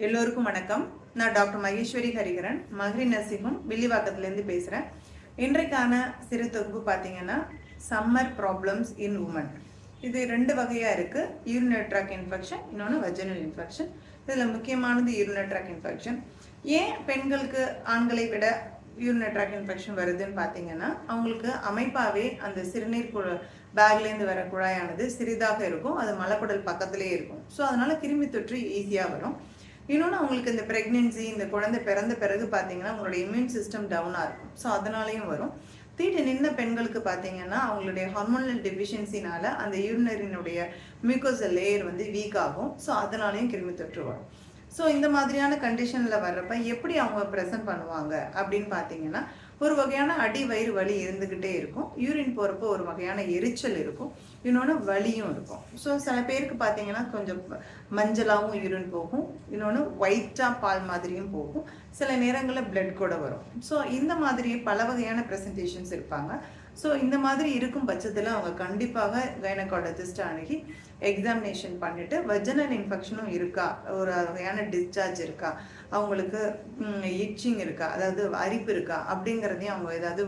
எல்லோருக்கும் வணக்கம். நான் டாக்டர் மகேஸ்வரி ஹரிகரன், மகரி நர்சிங்ஹோம் வில்லிவாக்கத்துலேருந்து பேசுகிறேன். இன்றைக்கான சிறு தொகுப்பு பார்த்தீங்கன்னா சம்மர் ப்ராப்ளம்ஸ் இன் உமன். இது ரெண்டு வகையாக இருக்குது. யூரினரி ட்ராக் இன்ஃபெக்ஷன், இன்னொன்று வஜினல் இன்ஃபெக்ஷன். இதில் முக்கியமானது யூரினரி ட்ராக் இன்ஃபெக்ஷன். ஏன் பெண்களுக்கு ஆண்களை விட யூரினரி ட்ராக் இன்ஃபெக்ஷன் வருதுன்னு பார்த்தீங்கன்னா, அவங்களுக்கு அமைப்பாகவே அந்த சிறுநீர் பேக்லேருந்து வர குழாயானது சிறிதாக இருக்கும். அது மலக்குடல் பக்கத்துலேயே இருக்கும். ஸோ அதனால் கிருமி தொற்று ஈஸியாக வரும். இன்னொன்று அவங்களுக்கு இந்த ப்ரெக்னென்சி, இந்த குழந்தை பிறந்த பிறகு பார்த்தீங்கன்னா அவங்களோட இம்யூன் சிஸ்டம் டவுனாக இருக்கும். ஸோ அதனாலேயும் வரும். தீட்டு நின்ற பெண்களுக்கு பார்த்தீங்கன்னா அவங்களுடைய ஹார்மோனல் டெஃபிஷியன்சினால அந்த யூரினரினுடைய மியூக்கோசல் லேயர் வீக் ஆகும். ஸோ அதனாலேயும் கிருமி தொற்று வரும். ஸோ இந்த மாதிரியான கண்டிஷனில் வர்றப்ப எப்படி அவங்க ப்ரெசென்ட் பண்ணுவாங்க அப்படின்னு பார்த்தீங்கன்னா, ஒரு வகையான அடி வயிறு வலி இருந்துக்கிட்டே இருக்கும். யூரின் போகிறப்போ ஒரு வகையான எரிச்சல் இருக்கும். இன்னொன்று வலியும் இருக்கும். ஸோ சில பேருக்கு பார்த்தீங்கன்னா கொஞ்சம் மஞ்சளாகவும் யூரின் போகும். இன்னொன்று ஒயிட்டாக பால் மாதிரியும் போகும். சில நேரங்களில் பிளட் கூட வரும். ஸோ இந்த மாதிரி பல வகையான ப்ரெசன்டேஷன்ஸ் இருப்பாங்க. ஸோ இந்த மாதிரி இருக்கும் பட்சத்தில் அவங்க கண்டிப்பாக கைனகாலஜிஸ்ட்டை அணுகி எக்ஸாமினேஷன் பண்ணிவிட்டு வஜினல் இன்ஃபெக்ஷனும் இருக்கா, ஒரு வகையான டிஸ்சார்ஜ் இருக்கா, அவங்களுக்கு இச்சிங் இருக்கா, அதாவது அரிப்பு இருக்கா அப்படிங்கிறதையும், அவங்க ஏதாவது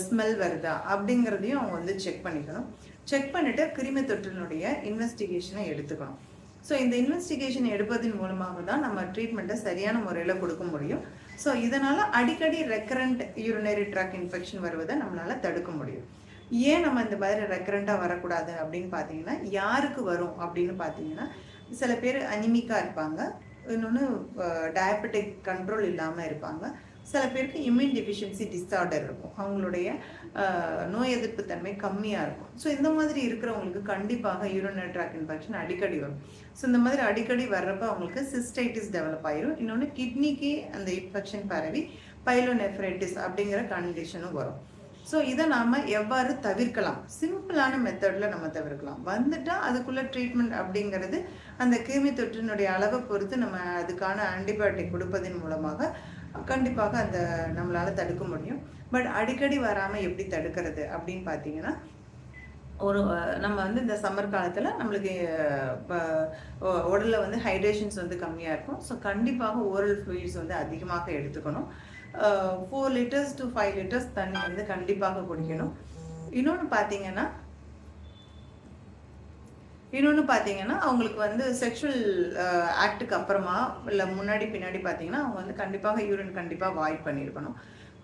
ஸ்மெல் வருதா அப்படிங்கிறதையும் அவங்க செக் பண்ணிக்கணும். செக் பண்ணிவிட்டு கிருமி தொற்றினுடைய இன்வெஸ்டிகேஷனை எடுத்துக்கணும். ஸோ இந்த இன்வெஸ்டிகேஷன் எடுப்பதன் மூலமாக தான் நம்ம ட்ரீட்மெண்ட்டை சரியான முறையில் கொடுக்க முடியும். ஸோ இதனால் அடிக்கடி ரெக்கரண்ட் யூரினரி ட்ராக் இன்ஃபெக்ஷன் வருவதை நம்மளால் தடுக்க முடியும். ஏன் நம்ம இந்த மாதிரி ரெக்கரண்ட்டாக வரக்கூடாது அப்படின்னு பார்த்தீங்கன்னா, யாருக்கு வரும் அப்படின்னு பார்த்தீங்கன்னா, சில பேர் அனிமிக்காக இருப்பாங்க. இன்னொன்று டயபெட்டிக் கண்ட்ரோல் இல்லாமல் இருப்பாங்க. சில பேருக்கு இம்யூன் டெஃபிஷியன்சி டிஸார்டர் இருக்கும். அவங்களுடைய நோய் எதிர்ப்பு தன்மை கம்மியாக இருக்கும். ஸோ இந்த மாதிரி இருக்கிறவங்களுக்கு கண்டிப்பாக யூரினரி ட்ராக் இன்ஃபெக்ஷன் அடிக்கடி வரும். ஸோ இந்த மாதிரி அடிக்கடி வர்றப்ப அவங்களுக்கு சிஸ்டைட்டிஸ் டெவலப் ஆயிரும். இன்னொன்று கிட்னிக்கு அந்த இன்ஃபெக்ஷன் பரவி பைலோனெஃப்ரைட்டிஸ் அப்படிங்கிற கண்டிஷனும் வரும். ஸோ இதை நாம் எவ்வாறு தவிர்க்கலாம்? சிம்பிளான மெத்தடில் நம்ம தவிர்க்கலாம். வந்துட்டால் அதுக்குள்ளே ட்ரீட்மெண்ட் அப்படிங்கிறது அந்த கிருமி தொற்றினுடைய அளவை பொறுத்து நம்ம அதுக்கான ஆன்டிபயோட்டிக் கொடுப்பதன் மூலமாக கண்டிப்பாக அந்த நம்மளால் தடுக்க முடியும். பட் அடிக்கடி வராமல் எப்படி தடுக்கிறது அப்படின்னு பார்த்தீங்கன்னா, ஒரு நம்ம இந்த சம்மர் காலத்தில் நம்மளுக்கு உடலில் ஹைட்ரேஷன்ஸ் கம்மியாக இருக்கும். ஸோ கண்டிப்பாக ஓரல் ஃப்ளூயிட்ஸ் அதிகமாக எடுத்துக்கணும். 4 லிட்டர்ஸ் to 5 லிட்டர்ஸ் தண்ணி கண்டிப்பாக குடிக்கணும். இன்னொன்று பார்த்தீங்கன்னா அவங்களுக்கு செக்ஷுவல் ஆக்டுக்கு அப்புறமா இல்லை முன்னாடி பின்னாடி பார்த்தீங்கன்னா அவங்க கண்டிப்பாக யூரின் கண்டிப்பாக வாய்ட் பண்ணியிருக்கணும்.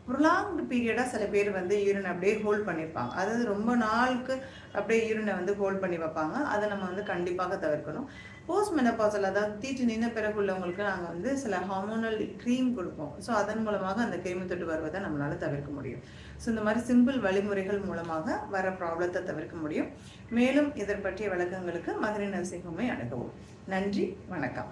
ப்ரொலாங்டு பீரியடாக சில பேர் யூரின் அப்படியே ஹோல்ட் பண்ணியிருப்பாங்க. அதாவது ரொம்ப நாளுக்கு அப்படியே யூரினை ஹோல்ட் பண்ணி வைப்பாங்க. அதை நம்ம கண்டிப்பாக தவிர்க்கணும். போஸ்ட் மெனபாசல், அதாவது தீட்டு நின்ற பிறகு உள்ளவங்களுக்கு நாங்கள் சில ஹார்மோனல் க்ரீம் கொடுப்போம். ஸோ அதன் மூலமாக அந்த கிருமி தொற்று வருவதை நம்மளால் தவிர்க்க முடியும். ஸோ இந்த மாதிரி சிம்பிள் வழிமுறைகள் மூலமாக வர ப்ராப்ளத்தை தவிர்க்க முடியும். மேலும் இதை பற்றிய விளக்கங்களுக்கு மகரி நர்சிங்ஹோமை அணுகவும். நன்றி, வணக்கம்.